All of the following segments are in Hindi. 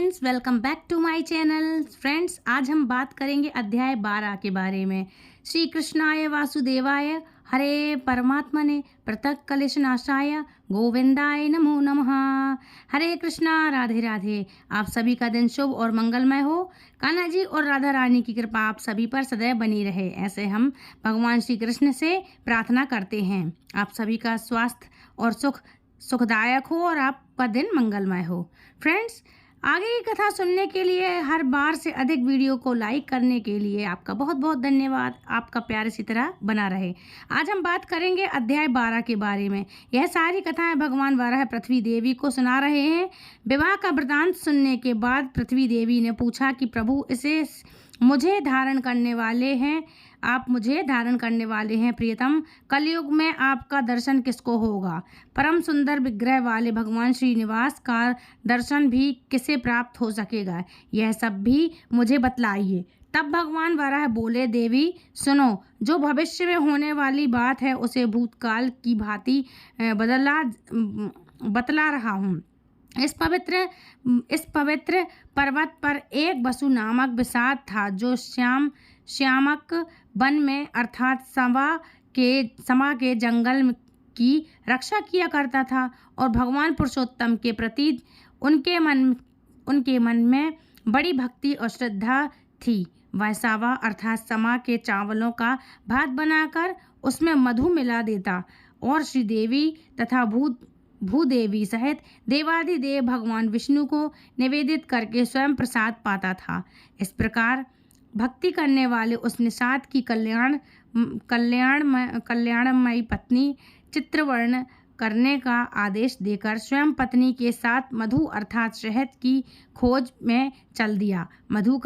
Friends, welcome back to my channel. Friends, आज हम बात करेंगे अध्याय 12 के बारे में। श्री कृष्णाय वासुदेवाय हरे परमात्मने पृथक कलेशनाशाय गोविंदाय नमो नमः। हरे कृष्णा, राधे राधे। आप सभी का दिन शुभ और मंगलमय हो। कान्हा जी और राधा रानी की कृपा आप सभी पर सदैव बनी रहे, ऐसे हम भगवान श्री कृष्ण से प्रार्थना करते हैं। आप सभी का स्वास्थ्य और सुखदायक हो और आपका दिन मंगलमय हो। फ्रेंड्स, आगे की कथा सुनने के लिए, हर बार से अधिक वीडियो को लाइक करने के लिए आपका बहुत बहुत धन्यवाद। आपका प्यार इसी तरह बना रहे। आज हम बात करेंगे अध्याय 12 के बारे में। यह सारी कथाएं भगवान वाराह पृथ्वी देवी को सुना रहे हैं। विवाह का वृतांत सुनने के बाद पृथ्वी देवी ने पूछा कि प्रभु, मुझे धारण करने वाले हैं प्रियतम, कलयुग में आपका दर्शन किसको होगा? परम सुंदर विग्रह वाले भगवान श्रीनिवास का दर्शन भी किसे प्राप्त हो सकेगा? यह सब भी मुझे बतलाइए। तब भगवान वराह बोले, देवी सुनो, जो भविष्य में होने वाली बात है उसे भूतकाल की भांति बतला रहा हूँ। इस पवित्र पर्वत पर एक वसु नामक विषाद था, जो श्यामक वन में अर्थात समा के जंगल की रक्षा किया करता था और भगवान पुरुषोत्तम के प्रति उनके मन में बड़ी भक्ति और श्रद्धा थी। वह सावा अर्थात समा के चावलों का भात बनाकर उसमें मधु मिला देता और श्रीदेवी तथा भूदेवी सहित देवाधिदेव भगवान विष्णु को निवेदित करके स्वयं प्रसाद पाता था। इस प्रकार भक्ति करने वाले उस निषाद की कल्याणमयी पत्नी चित्रवर्ण करने का आदेश देकर स्वयं पत्नी के साथ मधु अर्थात शहद की खोज में चल दिया। मधु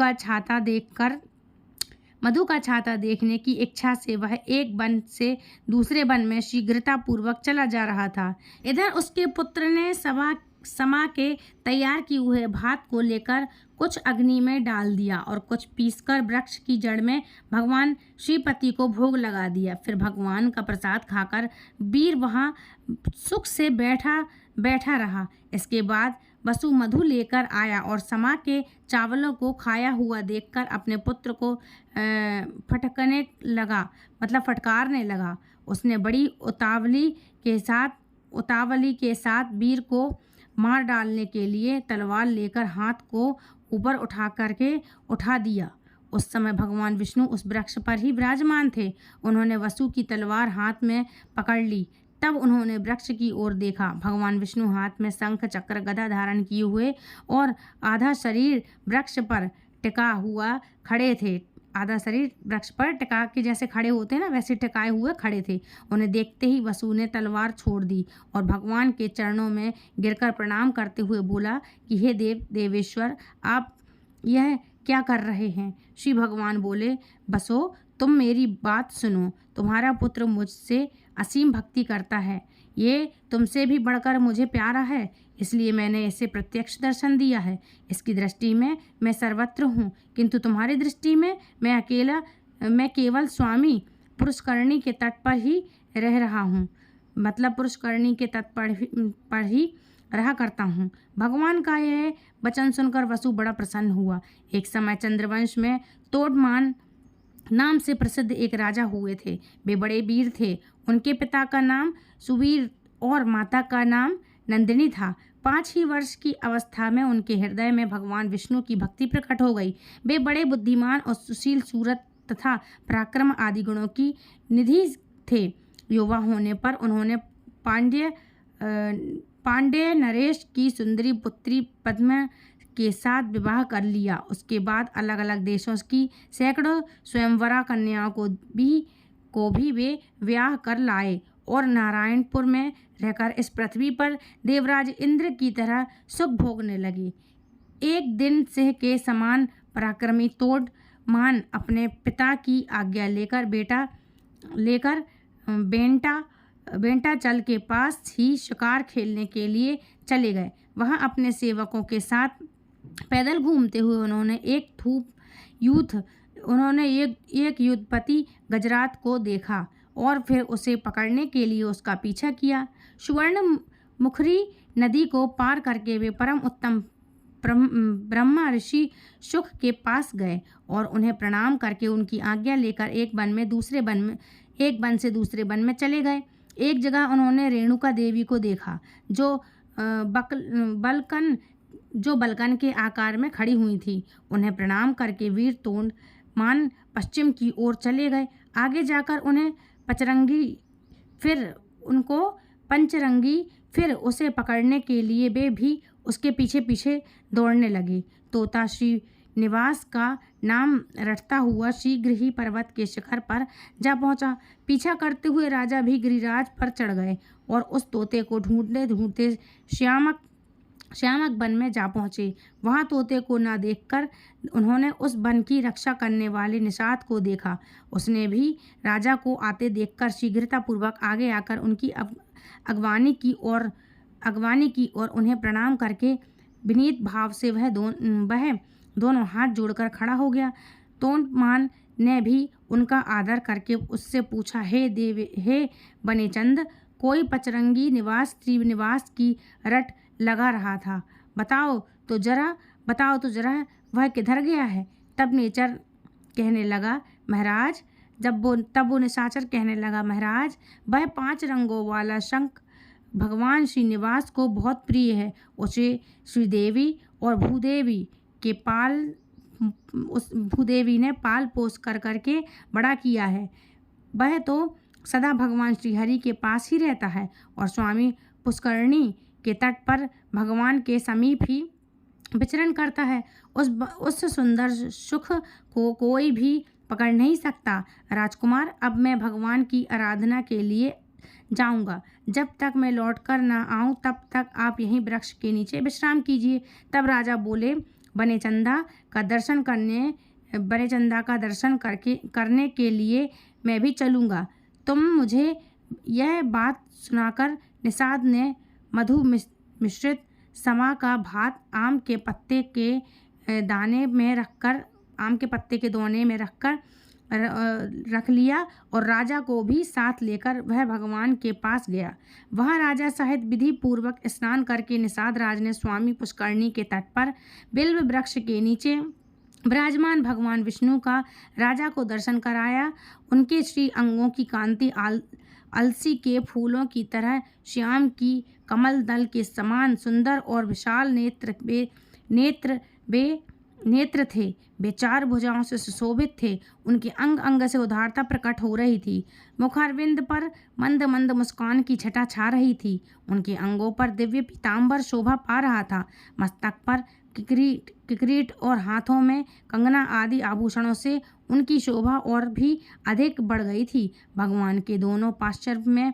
का छाता देखने की इच्छा से वह एक वन से दूसरे वन में शीघ्रता पूर्वक चला जा रहा था। इधर उसके पुत्र ने समा के तैयार किए हुए भात को लेकर कुछ अग्नि में डाल दिया और कुछ पीसकर वृक्ष की जड़ में भगवान श्रीपति को भोग लगा दिया। फिर भगवान का प्रसाद खाकर वीर वहाँ सुख से बैठा रहा। इसके बाद वसु मधु लेकर आया और समा के चावलों को खाया हुआ देखकर अपने पुत्र को फटकारने लगा। उसने बड़ी उतावली के साथ वीर को मार डालने के लिए तलवार लेकर हाथ को ऊपर उठा दिया। उस समय भगवान विष्णु उस वृक्ष पर ही विराजमान थे। उन्होंने वसु की तलवार हाथ में पकड़ ली। तब उन्होंने वृक्ष की ओर देखा। भगवान विष्णु हाथ में शंख चक्र गदा धारण किए हुए और आधा शरीर वृक्ष पर टिका हुआ खड़े थे। आधा शरीर वृक्ष पर टिका के जैसे खड़े होते हैं ना, वैसे टिकाए हुए खड़े थे। उन्हें देखते ही वसु ने तलवार छोड़ दी और भगवान के चरणों में गिरकर प्रणाम करते हुए बोला कि हे देवेश्वर, आप यह क्या कर रहे हैं? श्री भगवान बोले, बसो, तुम मेरी बात सुनो। तुम्हारा पुत्र मुझसे असीम भक्ति करता है। ये तुमसे भी बढ़कर मुझे प्यारा है, इसलिए मैंने इसे प्रत्यक्ष दर्शन दिया है। इसकी दृष्टि में मैं सर्वत्र हूँ, किंतु तुम्हारी दृष्टि में मैं केवल स्वामी पुष्करणी के तट पर ही रह रहा हूँ। मतलब पुष्करणी के तट पर ही रहा करता हूँ। भगवान का यह वचन सुनकर वसु बड़ा प्रसन्न हुआ। एक समय चंद्रवंश में तोड़मान नाम से प्रसिद्ध एक राजा हुए थे। वे बड़े वीर थे। उनके पिता का नाम सुवीर और माता का नाम नंदिनी था। 5 ही वर्ष की अवस्था में उनके हृदय में भगवान विष्णु की भक्ति प्रकट हो गई। वे बड़े बुद्धिमान और सुशील सूरत तथा पराक्रम आदि गुणों की निधि थे। युवा होने पर उन्होंने पांड्य नरेश की सुंदरी पुत्री पद्मा के साथ विवाह कर लिया। उसके बाद अलग अलग देशों की सैकड़ों स्वयंवरा कन्याओं को भी वे ब्याह कर लाए और नारायणपुर में रहकर इस पृथ्वी पर देवराज इंद्र की तरह सुख भोगने लगे। एक दिन सिंह के समान पराक्रमी तोड़मान अपने पिता की आज्ञा लेकर बेंटाचल के पास ही शिकार खेलने के लिए चले गए। वहां अपने सेवकों के साथ पैदल घूमते हुए उन्होंने एक युद्धपति गजरात को देखा और फिर उसे पकड़ने के लिए उसका पीछा किया। सुवर्ण मुखरी नदी को पार करके वे परम उत्तम ब्रह्मा ऋषि शुक के पास गए और उन्हें प्रणाम करके उनकी आज्ञा लेकर एक वन से दूसरे वन में चले गए। एक जगह उन्होंने रेणुका देवी को देखा जो बलकन के आकार में खड़ी हुई थी। उन्हें प्रणाम करके वीर तोंडमान पश्चिम की ओर चले गए। आगे जाकर उन्हें पंचरंगी फिर उसे पकड़ने के लिए वे भी उसके पीछे पीछे दौड़ने लगे। तोता श्रीनिवास का नाम रटता हुआ शीघ्र ही पर्वत के शिखर पर जा पहुंचा। पीछा करते हुए राजा भी गिरिराज पर चढ़ गए और उस तोते को ढूंढते ढूंढते श्यामक वन में जा पहुँचे। वहाँ तोते को न देखकर उन्होंने उस वन की रक्षा करने वाले निषाद को देखा। उसने भी राजा को आते देखकर शीघ्रतापूर्वक आगे आकर उनकी अगवानी की और उन्हें प्रणाम करके विनीत भाव से वह दोनों हाथ जोड़कर खड़ा हो गया। तोंडमान ने भी उनका आदर करके उससे पूछा, हे बनेचंद, कोई पचरंगी निवास श्रीनिवास की रट लगा रहा था। बताओ तो जरा वह किधर गया है। तब वो निशाचर कहने लगा, महाराज, वह 5 रंगों वाला शंख भगवान श्रीनिवास को बहुत प्रिय है। उसे श्रीदेवी और भूदेवी ने पाल पोस करके बड़ा किया है। वह तो सदा भगवान श्रीहरि के पास ही रहता है और स्वामी पुष्करणी के तट पर भगवान के समीप ही विचरण करता है। उस सुंदर सुख को कोई भी पकड़ नहीं सकता। राजकुमार, अब मैं भगवान की आराधना के लिए जाऊंगा। जब तक मैं लौट कर न आऊं तब तक आप यहीं वृक्ष के नीचे विश्राम कीजिए। तब राजा बोले, बनेचंदा का दर्शन करने के लिए मैं भी चलूँगा। तुम मुझे यह बात सुनाकर निषाद ने मधु मिश्रित समा का भात आम के पत्ते के दाने में रखकर रख लिया और राजा को भी साथ लेकर वह भगवान के पास गया। वहाँ राजा सहित विधि पूर्वक स्नान करके निषाद राज ने स्वामी पुष्करणी के तट पर बिल्व वृक्ष के नीचे विराजमान भगवान विष्णु का राजा को दर्शन कराया। उनके श्री अंगों की कांति अलसी के फूलों की तरह श्याम की कमल दल के समान सुंदर और विशाल नेत्र थे। वे 4 भुजाओं से सुशोभित थे। उनके अंग अंग से उदारता प्रकट हो रही थी। मुखारविंद पर मंद मंद मुस्कान की छटा छा रही थी। उनके अंगों पर दिव्य पीतांबर शोभा पा रहा था। मस्तक पर किरीट और हाथों में कंगना आदि आभूषणों से उनकी शोभा और भी अधिक बढ़ गई थी। भगवान के दोनों पार्श्व में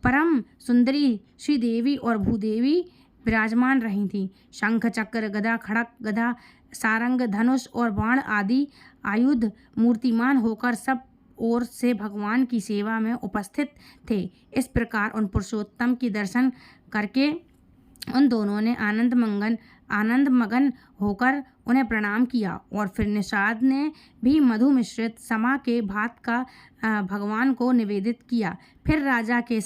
परम सुंदरी श्रीदेवी और भूदेवी विराजमान रही थीं। शंख चक्र गदा खड़ग गदा सारंग धनुष और बाण आदि आयुध मूर्तिमान होकर सब ओर से भगवान की सेवा में उपस्थित थे। इस प्रकार उन पुरुषोत्तम की दर्शन करके उन दोनों ने आनंद मगन होकर उन्हें प्रणाम किया और फिर निषाद ने भी मधु मिश्रित समा के भात का भगवान को निवेदित किया। फिर राजा के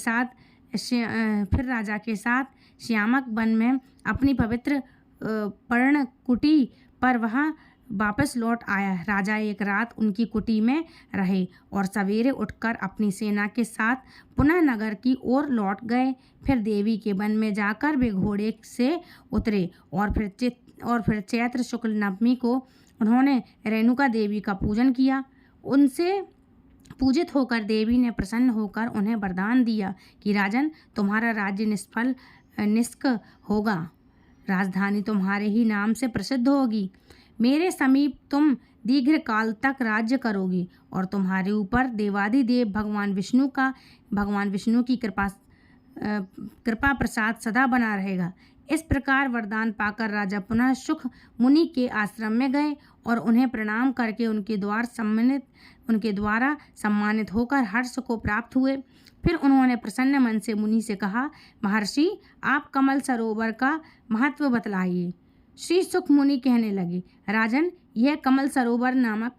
साथ श्यामक वन में अपनी पवित्र पर्णकुटी पर वहाँ वापस लौट आया। राजा एक रात उनकी कुटी में रहे और सवेरे उठकर अपनी सेना के साथ पुनः नगर की ओर लौट गए। फिर देवी के वन में जाकर वे घोड़े से उतरे और फिर चैत्र शुक्ल नवमी को उन्होंने रेणुका देवी का पूजन किया। उनसे पूजित होकर देवी ने प्रसन्न होकर उन्हें वरदान दिया कि राजन, तुम्हारा राज्य निष्क होगा। राजधानी तुम्हारे ही नाम से प्रसिद्ध होगी। मेरे समीप तुम दीर्घ काल तक राज्य करोगी और तुम्हारे ऊपर देवाधिदेव भगवान विष्णु की कृपा प्रसाद सदा बना रहेगा। इस प्रकार वरदान पाकर राजा पुनः सुख मुनि के आश्रम में गए और उन्हें प्रणाम करके उनके द्वारा सम्मानित होकर हर्ष को प्राप्त हुए। फिर उन्होंने प्रसन्न मन से मुनि से कहा, महर्षि, आप कमल सरोवर का महत्व बतलाइए। श्री सुख मुनि कहने लगे, राजन, यह कमल सरोवर नामक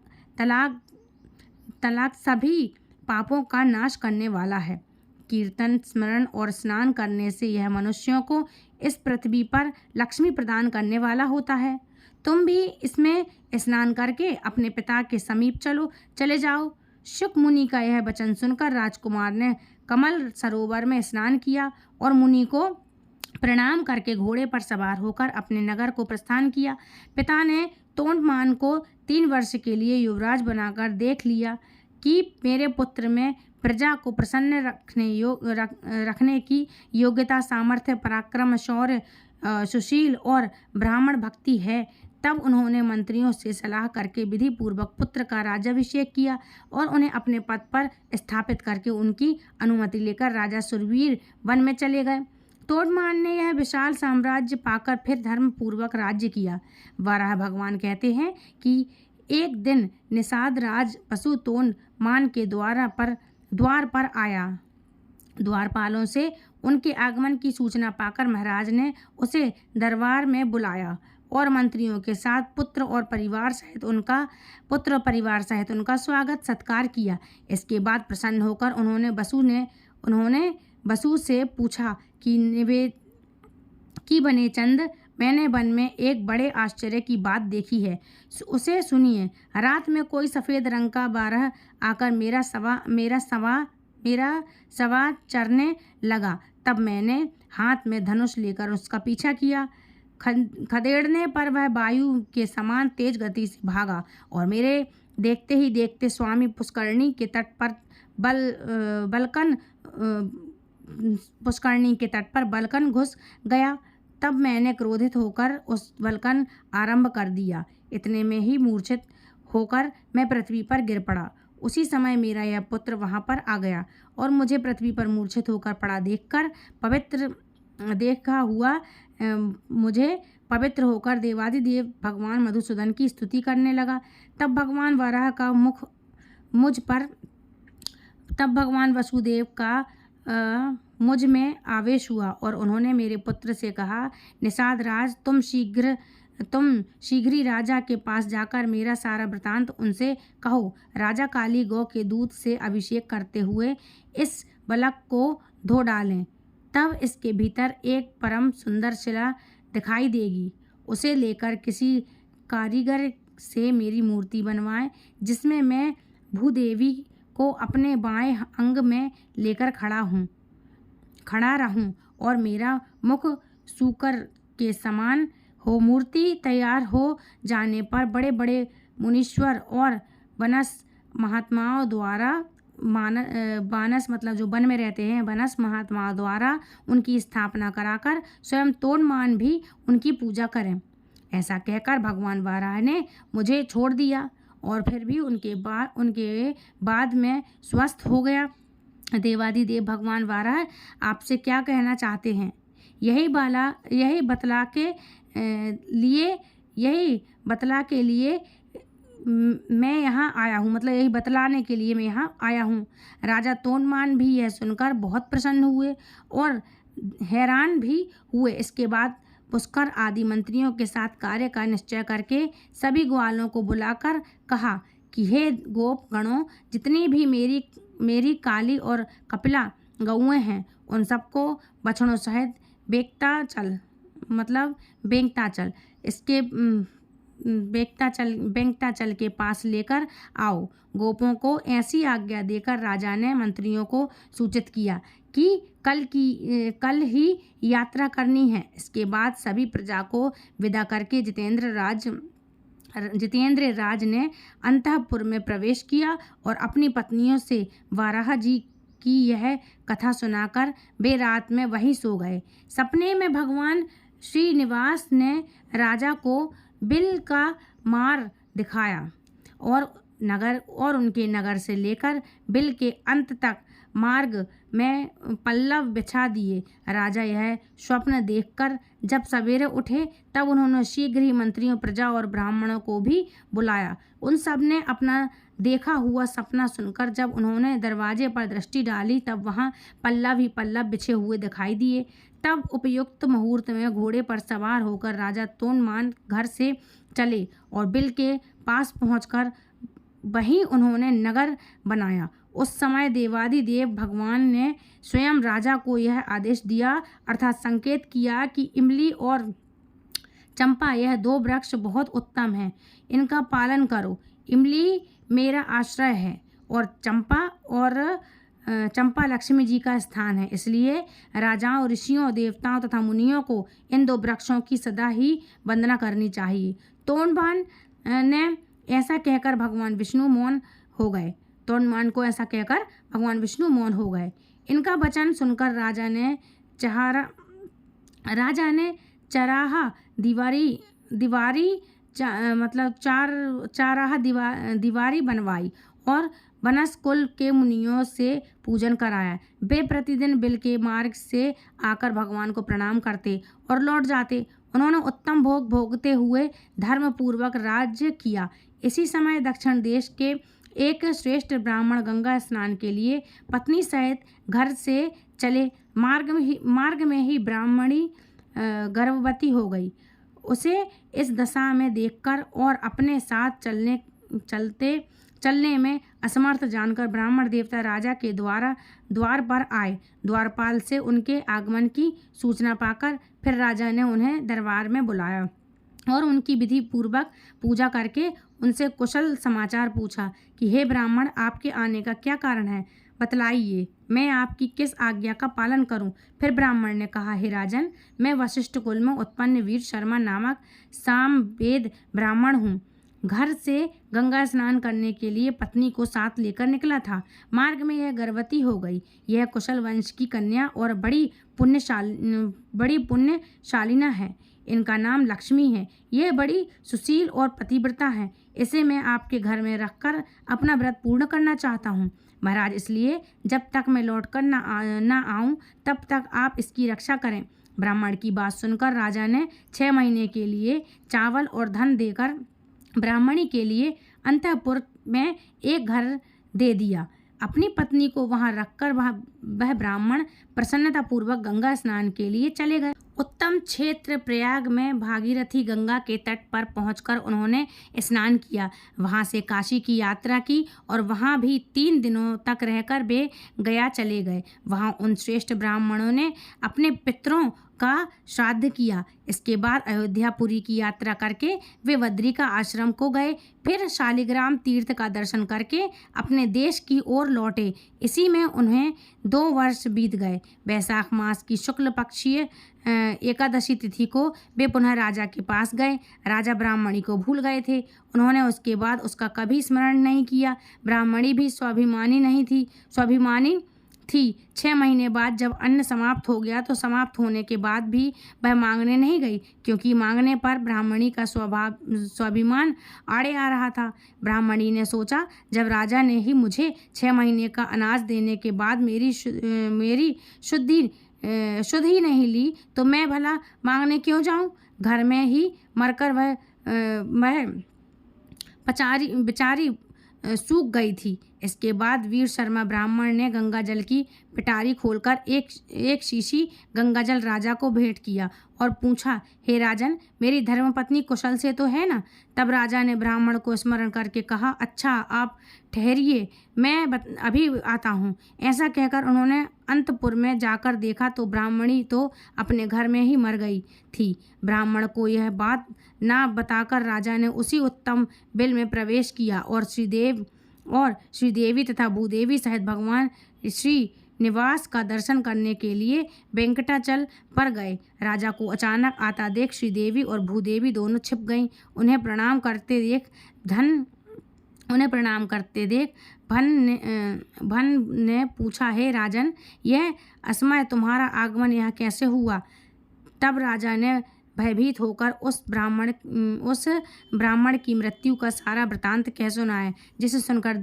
तलाक सभी पापों का नाश करने वाला है। कीर्तन, स्मरण और स्नान करने से यह मनुष्यों को इस पृथ्वी पर लक्ष्मी प्रदान करने वाला होता है। तुम भी इसमें स्नान करके अपने पिता के समीप चले जाओ। शुक मुनि का यह वचन सुनकर राजकुमार ने कमल सरोवर में स्नान किया और मुनि को प्रणाम करके घोड़े पर सवार होकर अपने नगर को प्रस्थान किया। पिता ने तोंडमान को 3 वर्ष के लिए युवराज बनाकर देख लिया कि मेरे पुत्र में प्रजा को प्रसन्न रखने की योग्यता, सामर्थ्य, पराक्रम, शौर्य, सुशील और ब्राह्मण भक्ति है। तब उन्होंने मंत्रियों से सलाह करके विधि पूर्वक पुत्र का राज्याभिषेक किया और उन्हें अपने पद पर स्थापित करके उनकी अनुमति लेकर राजा सुरवीर वन में चले गए। तोंडमान ने यह विशाल साम्राज्य पाकर फिर धर्म पूर्वक राज्य किया। वराह भगवान कहते हैं कि एक दिन निषाद राज पशु तोंडमान के द्वार पर आया। द्वारपालों से उनके आगमन की सूचना पाकर महाराज ने उसे दरबार में बुलाया और मंत्रियों के साथ पुत्र और परिवार सहित उनका स्वागत सत्कार किया। इसके बाद प्रसन्न होकर उन्होंने वसु से पूछा कि बने चंद, मैंने वन में एक बड़े आश्चर्य की बात देखी है, उसे सुनिए। रात में कोई सफ़ेद रंग का बारह आकर मेरा सवा चरने लगा। तब मैंने हाथ में धनुष लेकर उसका पीछा किया। खदेड़ने पर वह वायु के समान तेज गति से भागा और मेरे देखते ही देखते स्वामी पुष्करणी के तट पर बलकन घुस गया। तब मैंने क्रोधित होकर उस बलकन आरंभ कर दिया। इतने में ही मूर्छित होकर मैं पृथ्वी पर गिर पड़ा। उसी समय मेरा यह पुत्र वहां पर आ गया और मुझे पृथ्वी पर मूर्छित होकर पड़ा मुझे पवित्र होकर देवादिदेव भगवान मधुसूदन की स्तुति करने लगा। तब भगवान वसुदेव का मुझ में आवेश हुआ और उन्होंने मेरे पुत्र से कहा, निषाद राज, तुम शीघ्र ही राजा के पास जाकर मेरा सारा वृतांत उनसे कहो। राजा काली गौ के दूध से अभिषेक करते हुए इस बलक को धो डालें। तब इसके भीतर एक परम सुंदर शिला दिखाई देगी। उसे लेकर किसी कारीगर से मेरी मूर्ति बनवाएं, जिसमें मैं भूदेवी को अपने बाएं अंग में लेकर खड़ा रहूं और मेरा मुख सूकर के समान हो। मूर्ति तैयार हो जाने पर बड़े बड़े मुनीश्वर और वनस महात्माओं द्वारा बानस मतलब जो वन में रहते हैं, वनस महात्माओं द्वारा उनकी स्थापना कराकर स्वयं तोंडमान भी उनकी पूजा करें। ऐसा कहकर भगवान वाराह ने मुझे छोड़ दिया और फिर भी उनके बाद में स्वस्थ हो गया। देवादिदेव भगवान वाराह आपसे क्या कहना चाहते हैं? यही बतला के लिए मैं यहाँ आया हूँ, मतलब यही बतलाने के लिए मैं यहाँ आया हूँ। राजा तोंडमान भी यह सुनकर बहुत प्रसन्न हुए और हैरान भी हुए। इसके बाद पुष्कर आदि मंत्रियों के साथ कार्य का निश्चय करके सभी ग्वालों को बुलाकर कहा कि हे गोप गणों, जितनी भी मेरी काली और कपिला गौएं हैं, उन सबको बछड़ों सहित बेंकटाचल के पास लेकर आओ। गोपों को ऐसी आज्ञा देकर राजा ने मंत्रियों को सूचित किया कि कल ही यात्रा करनी है। इसके बाद सभी प्रजा को विदा करके जितेंद्र राज ने अंतःपुर में प्रवेश किया और अपनी पत्नियों से वाराह जी की यह कथा सुनाकर वे रात में वहीं सो गए। सपने में भगवान श्रीनिवास ने राजा को बिल का मार्ग दिखाया और उनके नगर से लेकर बिल के अंत तक मार्ग में पल्लव बिछा दिए। राजा यह स्वप्न देखकर जब सवेरे उठे तब उन्होंने शीघ्र ही मंत्रियों, प्रजा और ब्राह्मणों को भी बुलाया। उन सब ने अपना देखा हुआ सपना सुनकर जब उन्होंने दरवाजे पर दृष्टि डाली तब वहां पल्लव ही पल्लव बिछे हुए दिखाई दिए। तब उपयुक्त मुहूर्त में घोड़े पर सवार होकर राजा तोंडमान घर से चले और बिल के पास पहुंचकर वहीं उन्होंने नगर बनाया। उस समय देवादिदेव भगवान ने स्वयं राजा को यह आदेश दिया, अर्थात संकेत किया कि इमली और चंपा यह 2 वृक्ष बहुत उत्तम हैं, इनका पालन करो। इमली मेरा आश्रय है और चंपा लक्ष्मी जी का स्थान है, इसलिए राजाओं, ऋषियों, देवताओं तथा मुनियों को इन 2 वृक्षों की सदा ही वंदना करनी चाहिए। तोंडमान ने ऐसा कहकर भगवान विष्णु मौन हो गए। तोंडमान को ऐसा कहकर भगवान विष्णु मौन हो गए। इनका वचन सुनकर राजा ने चराहा दीवारी बनवाई और बनस कुल के मुनियों से पूजन कराया। वे प्रतिदिन बिल के मार्ग से आकर भगवान को प्रणाम करते और लौट जाते। उन्होंने उत्तम भोग भोगते हुए धर्म पूर्वक राज्य किया। इसी समय दक्षिण देश के एक श्रेष्ठ ब्राह्मण गंगा स्नान के लिए पत्नी सहित घर से चले। मार्ग में ही ब्राह्मणी गर्भवती हो गई। उसे इस दशा में देखकर और अपने साथ चलने में असमर्थ जानकर ब्राह्मण देवता राजा के द्वार पर आए। द्वारपाल से उनके आगमन की सूचना पाकर फिर राजा ने उन्हें दरबार में बुलाया और उनकी विधि पूर्वक पूजा करके उनसे कुशल समाचार पूछा कि हे ब्राह्मण, आपके आने का क्या कारण है, बतलाइए, मैं आपकी किस आज्ञा का पालन करूं। फिर ब्राह्मण ने कहा, हे राजन, मैं वशिष्ठ कुल में उत्पन्न वीर शर्मा नामक सामवेद ब्राह्मण हूँ। घर से गंगा स्नान करने के लिए पत्नी को साथ लेकर निकला था। मार्ग में यह गर्भवती हो गई। यह कुशल वंश की कन्या और बड़ी पुण्यशालिना है। इनका नाम लक्ष्मी है। यह बड़ी सुशील और पतिव्रता है। इसे मैं आपके घर में रखकर अपना व्रत पूर्ण करना चाहता हूँ महाराज, इसलिए जब तक मैं लौटकर न आऊँ तब तक आप इसकी रक्षा करें। ब्राह्मण की बात सुनकर राजा ने 6 महीने के लिए चावल और धन देकर ब्राह्मणी के लिए अंतःपुर में एक घर दे दिया। अपनी पत्नी को वहां रखकर वह ब्राह्मण प्रसन्नतापूर्वक गंगा स्नान के लिए चले गए। उत्तम क्षेत्र प्रयाग में भागीरथी गंगा के तट पर पहुंचकर उन्होंने स्नान किया। वहां से काशी की यात्रा की और वहां भी 3 दिनों तक रहकर वे गया चले गए। वहां उन श्रेष्ठ ब्राह्मणों ने अपने पितरों का श्राद्ध किया। इसके बाद अयोध्यापुरी की यात्रा करके वे बद्रिका आश्रम को गए। फिर शालिग्राम तीर्थ का दर्शन करके अपने देश की ओर लौटे। इसी में उन्हें 2 वर्ष बीत गए। वैशाख मास की शुक्ल पक्षीय एकादशी तिथि को वे पुनः राजा के पास गए। राजा ब्राह्मणी को भूल गए थे। उन्होंने उसके बाद उसका कभी स्मरण नहीं किया। ब्राह्मणी भी स्वाभिमानी थी। 6 महीने बाद जब अन्न समाप्त हो गया तो समाप्त होने के बाद भी वह मांगने नहीं गई, क्योंकि मांगने पर ब्राह्मणी का स्वाभिमान आड़े आ रहा था। ब्राह्मणी ने सोचा, जब राजा ने ही मुझे 6 महीने का अनाज देने के बाद मेरी शुद्ध ही नहीं ली तो मैं भला मांगने क्यों जाऊं। घर में ही मरकर वह बेचारी सूख गई थी। इसके बाद वीर शर्मा ब्राह्मण ने गंगा जल की पिटारी खोलकर एक शीशी गंगा जल राजा को भेंट किया और पूछा, हे राजन, मेरी धर्मपत्नी कुशल से तो है ना। तब राजा ने ब्राह्मण को स्मरण करके कहा, अच्छा, आप ठहरिए, मैं अभी आता हूँ। ऐसा कहकर उन्होंने अंतपुर में जाकर देखा तो ब्राह्मणी तो अपने घर में ही मर गई थी। ब्राह्मण को यह बात ना बताकर राजा ने उसी उत्तम बिल में प्रवेश किया और श्रीदेवी तथा भूदेवी सहित भगवान श्री निवास का दर्शन करने के लिए वेंकटाचल पर गए। राजा को अचानक आता देख श्रीदेवी और भूदेवी दोनों छिप गईं। उन्हें प्रणाम करते देख भन ने पूछा, हे राजन, यह असमय तुम्हारा आगमन यहाँ कैसे हुआ। तब राजा ने भयभीत होकर उस ब्राह्मण की मृत्यु का सारा वृतांत कह सुनाया, जिसे सुनकर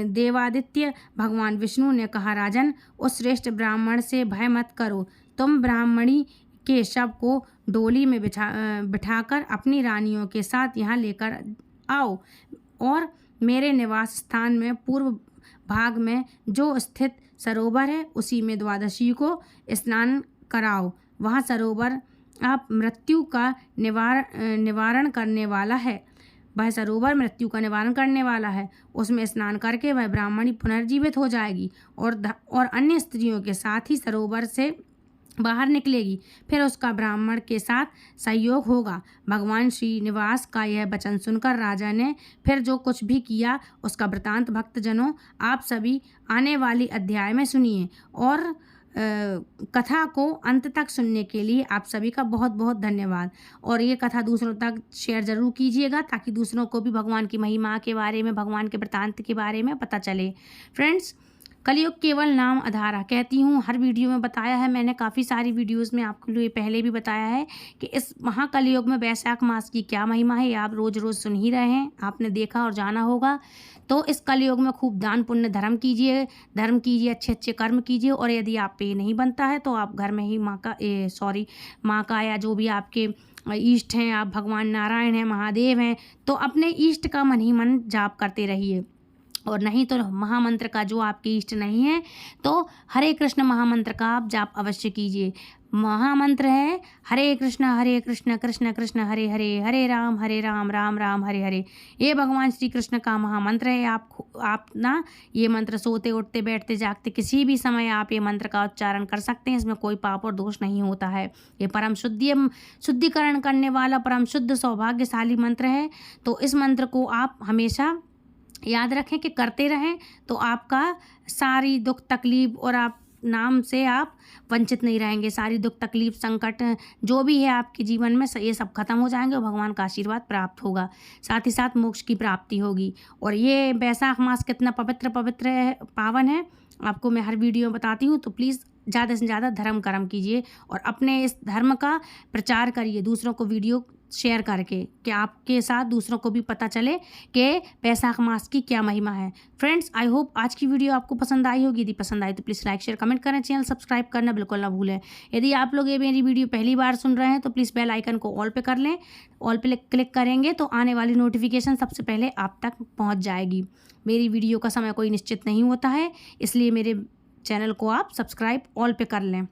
देवादित्य भगवान विष्णु ने कहा, राजन, उस श्रेष्ठ ब्राह्मण से भय मत करो। तुम ब्राह्मणी के शव को डोली में बिठाकर अपनी रानियों के साथ यहाँ लेकर आओ और मेरे निवास स्थान में पूर्व भाग में जो स्थित सरोवर है उसी में द्वादशी को स्नान कराओ। वहाँ सरोवर आप मृत्यु का निवारण करने वाला है। वह सरोवर मृत्यु का निवारण करने वाला है। उसमें स्नान करके वह ब्राह्मणी पुनर्जीवित हो जाएगी और अन्य स्त्रियों के साथ ही सरोवर से बाहर निकलेगी। फिर उसका ब्राह्मण के साथ संयोग होगा। भगवान श्रीनिवास का यह वचन सुनकर राजा ने फिर जो कुछ भी किया उसका वृतांत भक्तजनों आप सभी आने वाली अध्याय में सुनिए। और कथा को अंत तक सुनने के लिए आप सभी का बहुत बहुत धन्यवाद। और ये कथा दूसरों तक शेयर ज़रूर कीजिएगा ताकि दूसरों को भी भगवान की महिमा के बारे में, भगवान के वृतांत के बारे में पता चले। फ्रेंड्स, कलयुग केवल नाम आधार कहती हूँ, हर वीडियो में बताया है मैंने, काफ़ी सारी वीडियोस में आपके लिए पहले भी बताया है कि इस महाकलयुग में वैशाख मास की क्या महिमा है। ये आप रोज़ रोज़ सुन ही रहे हैं, आपने देखा और जाना होगा। तो इस कलयुग में खूब दान पुण्य धर्म कीजिए, अच्छे अच्छे कर्म कीजिए। और यदि आप पे नहीं बनता है तो आप घर में ही माँ का या जो भी आपके इष्ट हैं, आप भगवान नारायण हैं, महादेव हैं, तो अपने इष्ट का मन ही मन जाप करते रहिए। और नहीं तो महामंत्र का, जो आपके इष्ट नहीं है तो हरे कृष्ण महामंत्र का आप जाप अवश्य कीजिए। महामंत्र है हरे कृष्ण कृष्ण कृष्ण हरे हरे, हरे राम राम राम हरे हरे। ये भगवान श्री कृष्ण का महामंत्र है। आप ना ये मंत्र सोते उठते बैठते जागते किसी भी समय आप ये मंत्र का उच्चारण कर सकते हैं। इसमें कोई पाप और दोष नहीं होता है। ये परम शुद्धिकरण करने वाला परम शुद्ध सौभाग्यशाली मंत्र है। तो इस मंत्र को आप हमेशा याद रखें कि करते रहें तो आपका सारी दुख तकलीफ और आप नाम से आप वंचित नहीं रहेंगे। सारी दुख तकलीफ संकट जो भी है आपके जीवन में ये सब खत्म हो जाएंगे और भगवान का आशीर्वाद प्राप्त होगा। साथ ही साथ मोक्ष की प्राप्ति होगी। और ये वैशाख मास कितना पवित्र है, पावन है, आपको मैं हर वीडियो में बताती हूँ। तो प्लीज़ ज़्यादा से ज़्यादा धर्म कर्म कीजिए और अपने इस धर्म का प्रचार करिए दूसरों को वीडियो शेयर करके, कि आपके साथ दूसरों को भी पता चले कि वैशाख मास की क्या महिमा है। फ्रेंड्स, आई होप आज की वीडियो आपको पसंद आई होगी। यदि पसंद आई तो प्लीज़ लाइक शेयर कमेंट करें, चैनल सब्सक्राइब करना बिल्कुल ना भूलें। यदि आप लोग ये मेरी वीडियो पहली बार सुन रहे हैं तो प्लीज़ बेल आइकन को ऑल पे कर लें। ऑल पे क्लिक करेंगे तो आने वाली नोटिफिकेशन सबसे पहले आप तक पहुँच जाएगी। मेरी वीडियो का समय कोई निश्चित नहीं होता है, इसलिए मेरे चैनल को आप सब्सक्राइब ऑल पे कर लें,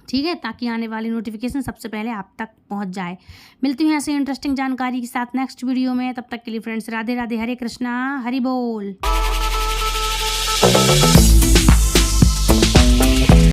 ठीक है, ताकि आने वाली नोटिफिकेशन सबसे पहले आप तक पहुंच जाए। मिलती हूँ ऐसे इंटरेस्टिंग जानकारी के साथ नेक्स्ट वीडियो में। तब तक के लिए फ्रेंड्स, राधे राधे, हरे कृष्णा, हरि बोल।